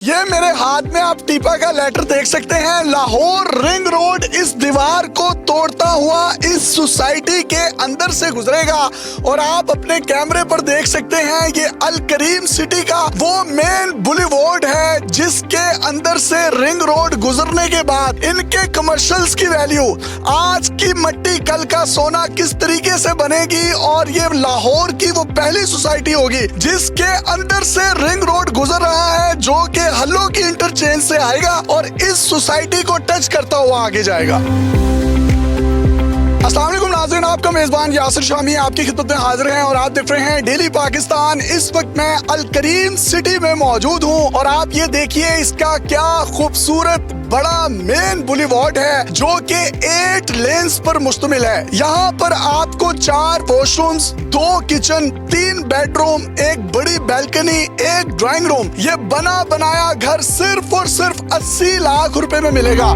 ये मेरे हाथ में आप टीपा का लेटर देख सकते हैं। लाहौर रिंग रोड इस दीवार को तोड़ता हुआ इस सोसाइटी के अंदर से गुजरेगा और आप अपने कैमरे पर देख सकते हैं ये अल करीम सिटी का वो मेन बुलेवार्ड है जिसके अंदर से रिंग रोड गुजरने के बाद इनके कमर्शियल्स की वैल्यू आज की मट्टी कल का सोना किस तरीके से बनेगी और ये लाहौर की वो पहली सोसाइटी होगी जिसके अंदर से रिंग रोड गुजर रहा है जो कि हल्लो की इंटरचेंज से आएगा और इस सोसाइटी को टच करता हुआ आगे जाएगा। अस्सलाम वालेकुम नाज़रीन, आपका मेजबान यासिर शामी आपकी खिदमत में हाजिर हैं और आप देख रहे हैं डेली पाकिस्तान। इस वक्त मैं अल करीम सिटी में मौजूद हूं और आप ये देखिए इसका क्या खूबसूरत बड़ा मेन बुलेवार्ड है जो कि 8 लेन्स पर मुश्तमिल है। यहाँ पर आपको 4 वॉशरूम्स, 2 किचन, 3 बेडरूम, एक बड़ी बैल्कनी, एक ड्राइंग रूम, ये बना बनाया घर सिर्फ और सिर्फ 80 लाख रुपए में मिलेगा।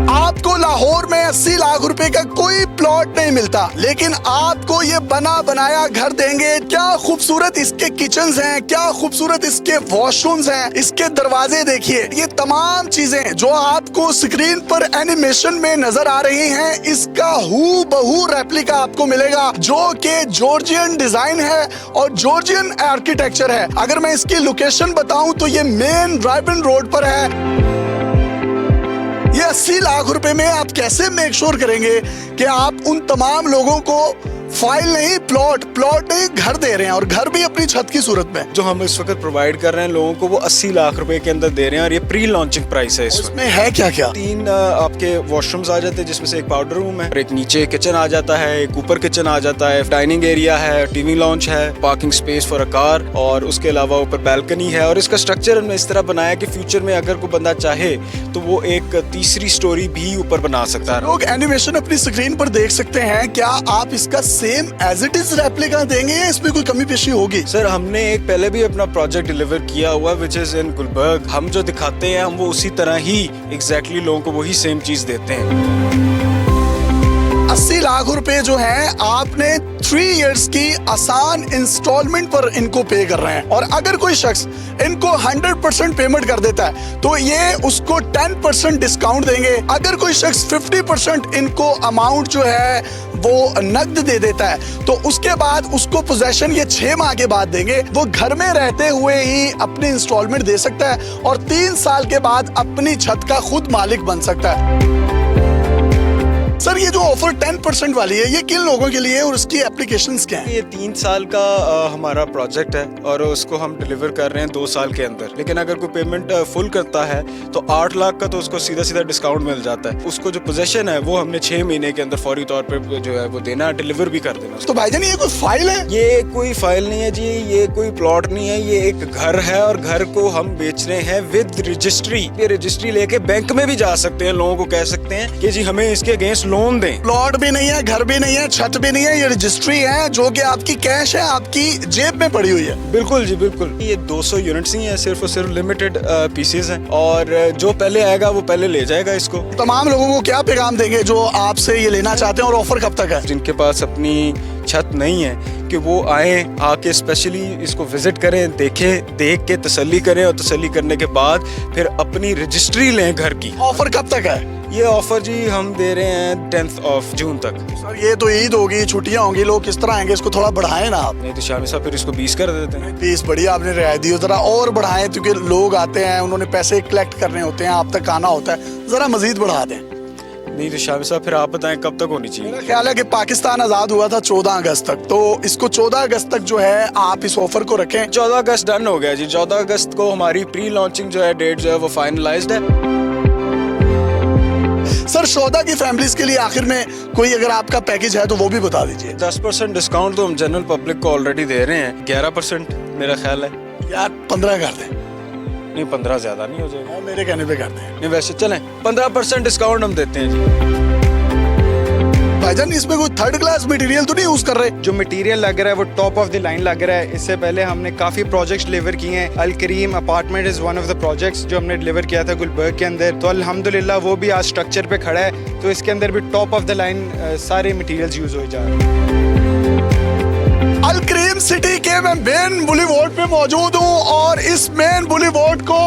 आपको लाहौर में 80 लाख रुपए का कोई प्लॉट नहीं मिलता, लेकिन आपको ये बना बनाया घर देंगे। क्या खूबसूरत इसके किचन्स हैं, क्या खूबसूरत इसके वॉशरूम्स हैं, इसके दरवाजे देखिए। ये तमाम चीजें जो आपको स्क्रीन पर एनिमेशन में नजर आ रही हैं, इसका हू बहू रेप्लिका आपको मिलेगा जो कि जॉर्जियन डिजाइन है और जॉर्जियन आर्किटेक्चर है। अगर मैं इसकी लोकेशन बताऊं तो ये मेन ड्राइविंग रोड पर है। ये 80 लाख रुपए में आप कैसे मेक श्योर करेंगे कि आप उन तमाम लोगों को फाइल नहीं प्लॉट नहीं घर दे रहे हैं और घर भी अपनी छत की सूरत में। जो हम इस वक्त प्रोवाइड कर रहे हैं लोगों को वो 80 लाख रुपए के अंदर दे रहे हैं और ये प्री लॉन्चिंग प्राइस है। इसमें है क्या क्या? 3 आपके वॉशरूम्स आ जाते हैं जिसमें से एक पाउडर रूम है, एक नीचे किचन आ जाता है, एक ऊपर किचन आ जाता है, डाइनिंग एरिया है, टीवी लॉन्च है, parking space for a car और उसके अलावा ऊपर बैल्कनी है। और इसका स्ट्रक्चर हमने इस तरह बनाया कि फ्यूचर में अगर कोई बंदा चाहे तो वो एक तीसरी स्टोरी भी ऊपर बना सकता है। लोग एनिमेशन अपनी स्क्रीन पर देख सकते हैं। क्या आप इसका same as it is replica देंगे या इसमें कोई कमी पेशी होगी? सर हमने एक पहले भी अपना प्रोजेक्ट डिलीवर किया हुआ विच इज इन गुलबर्ग। हम जो दिखाते हैं हम वो उसी तरह ही एग्जैक्टली लोगों को वही सेम चीज देते हैं। 80 लाख रुपए जो है आपने 3 इयर्स की आसान इंस्टॉलमेंट पर इनको पे कर रहे हैं और अगर कोई शख्स इनको 100% पेमेंट कर देता है तो ये उसको 10% डिस्काउंट देंगे। अगर कोई शख्स 50% इनको अमाउंट जो है वो नकद दे देता है तो उसके बाद उसको पोजेशन ये 6 माह के बाद देंगे। वो घर में रहते हुए ही अपनी इंस्टॉलमेंट दे सकता है और 3 साल के बाद अपनी छत का खुद मालिक बन सकता है। सर ये जो ऑफर 10% वाली है ये किन लोगों के लिए है और उसकी एप्लीकेशंस क्या हैं? ये 3 साल का हमारा प्रोजेक्ट है और उसको हम डिलीवर कर रहे हैं 2 साल के अंदर। लेकिन अगर कोई पेमेंट फुल करता है तो 8 लाख का तो उसको सीधा सीधा डिस्काउंट मिल जाता है। उसको जो पोजेशन है वो हमने 6 महीने के अंदर फौरी तौर पे जो है वो देना, डिलीवर भी कर देना। तो भाईजान ये कोई फाइल है? ये कोई फाइल नहीं है जी, ये कोई प्लॉट नहीं है, ये एक घर है और घर को हम बेच रहे हैं विद रजिस्ट्री। ये रजिस्ट्री लेके बैंक में भी जा सकते हैं, लोगों को कह सकते हैं कि जी हमें इसके अगेंस्ट लोन दें। प्लॉट भी नहीं है, घर भी नहीं है, छत भी नहीं है, ये रजिस्ट्री है जो कि आपकी कैश है, आपकी जेब में पड़ी हुई है। बिल्कुल जी बिल्कुल। ये 200 यूनिट्स ही हैं, सिर्फ और सिर्फ लिमिटेड पीसेस हैं और जो पहले आएगा वो पहले ले जाएगा इसको। तमाम लोगों को क्या पैगाम देंगे जो आपसे ये लेना चाहते हैं और ऑफर कब तक है? जिनके पास अपनी छत नहीं है कि वो आए, आके स्पेशली इसको विजिट करें, देखें, देख के तसल्ली करें और तसल्ली करने के बाद फिर अपनी रजिस्ट्री लें घर की। ऑफर कब तक है? ये ऑफर जी हम दे रहे हैं 10th of जून तक। सर ये तो ईद होगी, छुट्टियां होंगी, लोग किस तरह आएंगे? इसको थोड़ा बढ़ाएं ना आप। नहीं तो शामी साहब फिर इसको 20 कर देते हैं। 20 बढ़िया आपने रियायत दी, जरा और बढ़ाएं क्योंकि लोग आते हैं, उन्होंने पैसे कलेक्ट करने होते हैं, आप तक आना होता है, जरा मजीद बढ़ा दें। नहीं तो शामी साहब फिर आप बताएं कब तक होनी चाहिए? मेरा ख्याल है कि पाकिस्तान आजाद हुआ था 14 अगस्त तक, तो इसको 14 अगस्त तक जो है आप इस ऑफर को रखें। 14 अगस्त डन हो गया जी। 14 अगस्त को हमारी प्री लॉन्चिंग जो है डेट जो है वो फाइनलाइज्ड है। सर 14 की फैमिलीज के लिए आखिर में कोई अगर आपका पैकेज है तो वो भी बता दीजिए। 10% डिस्काउंट तो हम जनरल पब्लिक को ऑलरेडी दे रहे हैं। 11% मेरा ख्याल है। यार 15 कर दें। नहीं 15 ज्यादा नहीं हो जाएगा? मेरे कहने पे कर दें। नहीं वैसे चलें 15% डिस्काउंट हम देते हैं जी। भाईजान इसमें कोई थर्ड क्लास मटेरियल तो नहीं यूज कर रहे? जो मटेरियल लग रहा है वो टॉप ऑफ द लाइन लग रहा है। इससे पहले हमने काफ़ी प्रोजेक्ट्स डिलीवर किए हैं। Al Karim apartment is one of the projects जो हमने डिलीवर किया था गुलबर्ग के अंदर, तो अल्हम्दुलिल्लाह वो भी आज स्ट्रक्चर पे खड़ा है। तो इसके अंदर भी टॉप ऑफ द लाइन सारे मटेरियल्स यूज़ हो जा रहे हैं। अल करीम सिटी के मैं मेन बुलीवॉर्ड पे मौजूद हूँ और इस मेन बुलीवॉर्ड को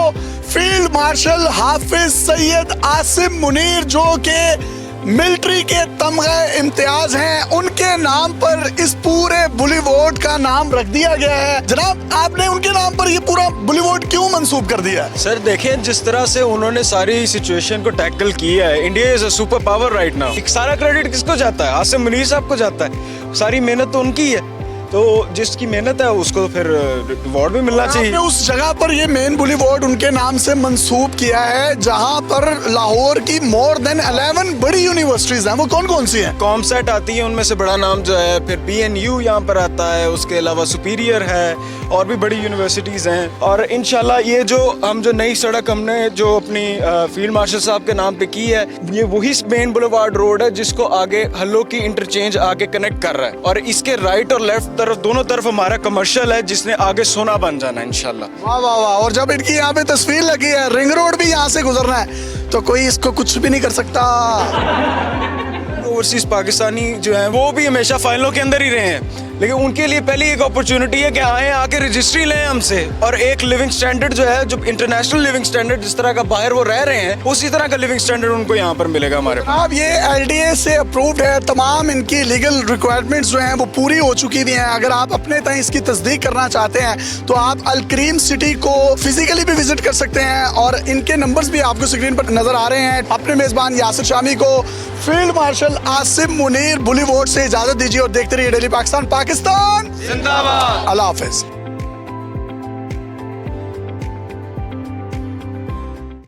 फील्ड मार्शल हाफिज सैयद आसिम मुनीर जो कि मिलिट्री के तमगे इम्तियाज हैं, उनके नाम पर इस पूरे बुलीवॉर्ड का नाम रख दिया गया है। जनाब, आपने उनके नाम पर ये पूरा बुलीवॉर्ड क्यों मंसूब कर दिया है? सर देखें, जिस तरह से उन्होंने सारी सिचुएशन को टैकल किया है, India is a super power right now. सारा क्रेडिट किसको जाता है? आसिम मुनीर साहब को जाता है। सारी मेहनत तो उनकी है, तो जिसकी मेहनत है उसको फिर रिवॉर्ड भी मिलना चाहिए। आपने उस जगह पर ये मेन बुलीवॉर्ड उनके नाम से मंसूब किया है जहां पर लाहौर की मोर देन 11 बड़ी यूनिवर्सिटीज हैं। वो कौन कौन सी हैं? कॉमसेट आती है, उनमें से बड़ा नाम जो है, फिर BNU यहाँ पर आता है, उसके अलावा सुपीरियर है और भी बड़ी यूनिवर्सिटीज़ हैं। और इंशाल्लाह ये जो नई सड़क हमने जो अपनी फील्ड मार्शल साहब के नाम पे की है, ये वही मेन बुलेवार्ड रोड है जिसको आगे हल्लो की इंटरचेंज आगे कनेक्ट कर रहा है। और इसके राइट और लेफ्ट तरफ, दोनों तरफ हमारा कमर्शियल है जिसने आगे सोना बन जाना है इंशाल्लाह। वाह वाह वाह। और जब इनकी यहाँ पे तस्वीर लगी है, रिंग रोड भी यहाँ से गुजरना है, तो कोई इसको कुछ भी नहीं कर सकता। ओवरसीज पाकिस्तानी जो हैं वो भी हमेशा फाइनलों के अंदर ही रहे हैं, लेकिन उनके लिए पहली एक अपॉर्चुनिटी है कि आए आके रजिस्ट्री लें हमसे, और एक लिविंग स्टैंडर्ड जो है, जो इंटरनेशनल लिविंग स्टैंडर्ड जिस तरह का बाहर वो रह रहे हैं, उसी तरह का लिविंग स्टैंडर्ड उनको यहाँ पर मिलेगा हमारे पास। अब ये LDA से अप्रूव्ड है, तमाम इनकी लीगल रिक्वायरमेंट्स जो हैं वो पूरी हो चुकी भी हैं। अगर आप अपने तय इसकी तस्दीक करना चाहते हैं तो आप अल करीम सिटी को फिजिकली भी विजिट कर सकते हैं और इनके नंबर्स भी आपको स्क्रीन पर नजर आ रहे हैं। अपने मेजबान यासिर शामी को फील्ड मार्शल आसिम मुनीर बुलीवॉर्ड से इजाजत दीजिए और देखते रहिए डेली पाकिस्तान। पाकिस्तान जिंदाबाद। अल्लाह हाफिज।